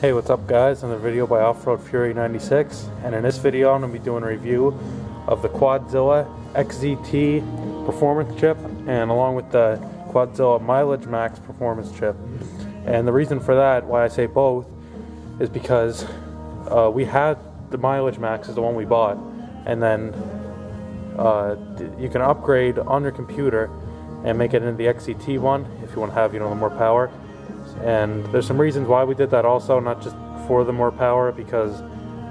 Hey, what's up guys? Another video by Off-Road Fury 96, and in this video I'm going to be doing a review of the Quadzilla XZT performance chip and along with the Quadzilla Mileage Max performance chip. And the reason for that, why I say both, is because we had the Mileage Max is the one we bought, and then you can upgrade on your computer and make it into the XZT one if you want to have, the more power. And there's some reasons why we did that also, not just for the more power, because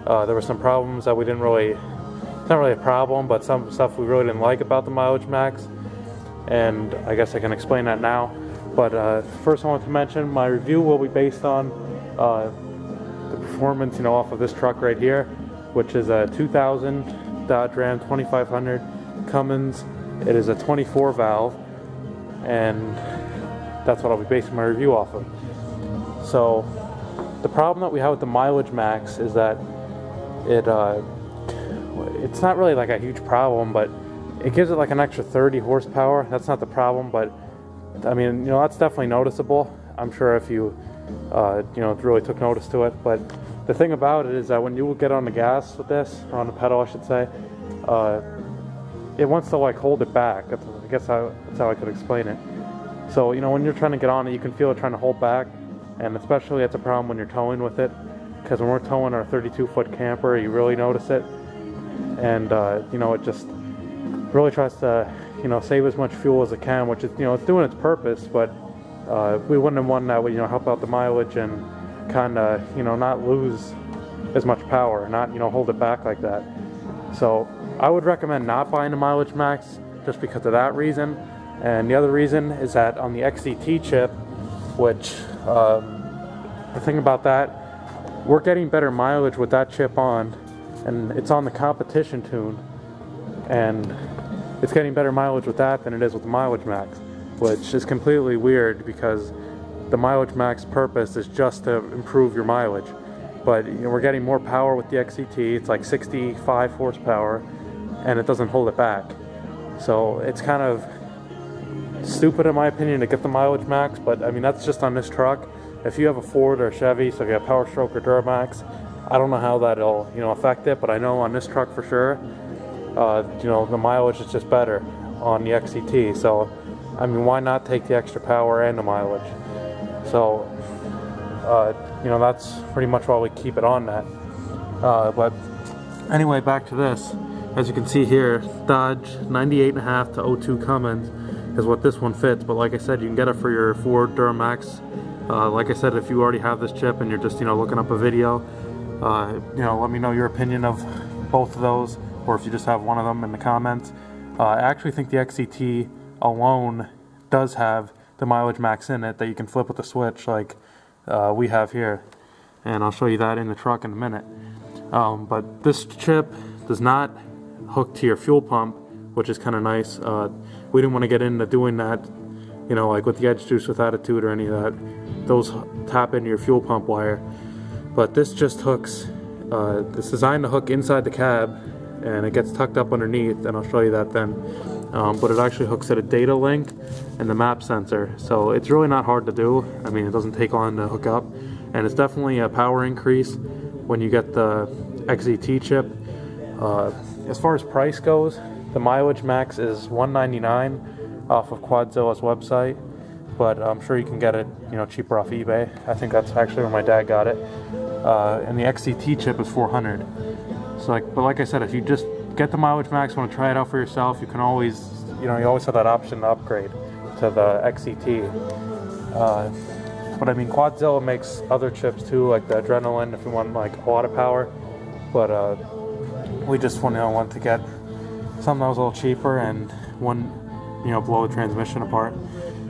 there were some problems that we didn't really, it's not really a problem, but some stuff we really didn't like about the Mileage Max, and I guess I can explain that now. But first I want to mention my review will be based on the performance, off of this truck right here, which is a 2000 Dodge Ram 2500 Cummins. It is a 24 valve, and that's what I'll be basing my review off of. So the problem that we have with the Mileage Max is that it's not really like a huge problem, but it gives it like an extra 30 horsepower. That's not the problem, but I mean, that's definitely noticeable. I'm sure if you really took notice to it. But the thing about it is that when you get on the gas with this, or on the pedal I should say, it wants to like hold it back. I guess that's how I could explain it. So, when you're trying to get on it, you can feel it trying to hold back, and especially that's a problem when you're towing with it, because when we're towing our 32-foot camper, you really notice it, and, it just really tries to, save as much fuel as it can, which is, it's doing its purpose, but we wouldn't have one that would, help out the mileage and kind of, not lose as much power, not, hold it back like that. So, I would recommend not buying the Mileage Max just because of that reason. And the other reason is that on the XZT chip, which the thing about that, we're getting better mileage with that chip on, and it's on the competition tune, and it's getting better mileage with that than it is with the Mileage Max, which is completely weird because the Mileage Max purpose is just to improve your mileage. But we're getting more power with the XZT. It's like 65 horsepower, and it doesn't hold it back. So it's kind of stupid in my opinion to get the Mileage Max, but I mean that's just on this truck. If you have a Ford or a Chevy, so if you have Power Stroke or Duramax, I don't know how that'll affect it, but I know on this truck for sure, the mileage is just better on the XZT. So I mean, why not take the extra power and the mileage? So that's pretty much why we keep it on that. But anyway, back to this. As you can see here, Dodge 98.5 to 02 Cummins is what this one fits, but like I said, you can get it for your Ford Duramax. Like I said, if you already have this chip and you're just looking up a video, let me know your opinion of both of those, or if you just have one of them in the comments. I actually think the XZT alone does have the Mileage Max in it that you can flip with the switch like we have here, and I'll show you that in the truck in a minute. But this chip does not hook to your fuel pump, which is kind of nice. We didn't want to get into doing that, like with the Edge Juice with Attitude or any of that. Those tap into your fuel pump wire. But this just hooks, it's designed to hook inside the cab, and it gets tucked up underneath, and I'll show you that then. But it actually hooks at a data link and the map sensor. So it's really not hard to do. I mean, it doesn't take long to hook up. And it's definitely a power increase when you get the XZT chip. As far as price goes, the Mileage Max is $199 off of Quadzilla's website, but I'm sure you can get it, cheaper off eBay. I think that's actually where my dad got it. And the XZT chip is $400. So, but like I said, if you just get the Mileage Max, want to try it out for yourself, you can always, you always have that option to upgrade to the XZT. But I mean, Quadzilla makes other chips too, like the Adrenaline, if you want like a lot of power. But we just want to get something that was a little cheaper and wouldn't, blow the transmission apart.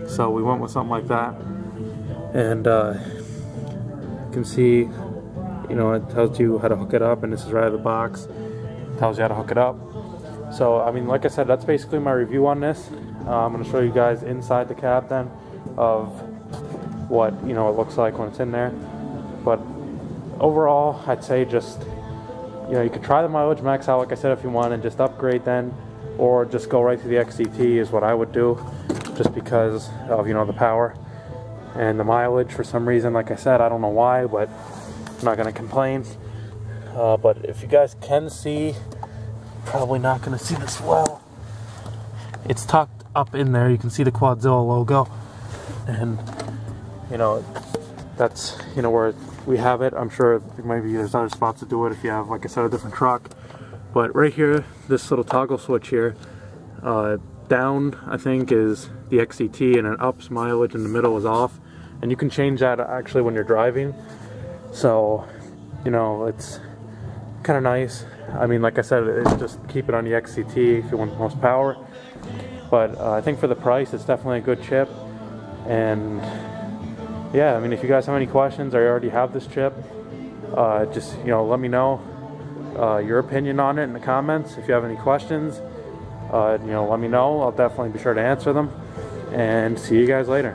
So we went with something like that. And you can see, it tells you how to hook it up, and this is right out of the box. It tells you how to hook it up. So, I mean, like I said, that's basically my review on this. I'm going to show you guys inside the cab then of what, it looks like when it's in there. But overall, I'd say just, you could try the Mileage Max out, like I said, if you want, and just upgrade then, or just go right to the XZT is what I would do, just because of, the power. And the mileage, for some reason, like I said, I don't know why, but I'm not gonna complain. But if you guys can see, probably not gonna see this well. It's tucked up in there. You can see the Quadzilla logo, and you know, that's, you know, where we have it. I'm sure maybe there's other spots to do it if you have, like I said, a different truck. But right here, this little toggle switch here, down I think is the XZT, and then up's mileage, in the middle is off. And you can change that actually when you're driving. So, you know, it's kind of nice. I mean, like I said, it's just keep it on the XZT if you want the most power. But I think for the price, it's definitely a good chip. And yeah, I mean, if you guys have any questions or you already have this chip, just, you know, let me know your opinion on it in the comments. If you have any questions, you know, let me know. I'll definitely be sure to answer them. And see you guys later.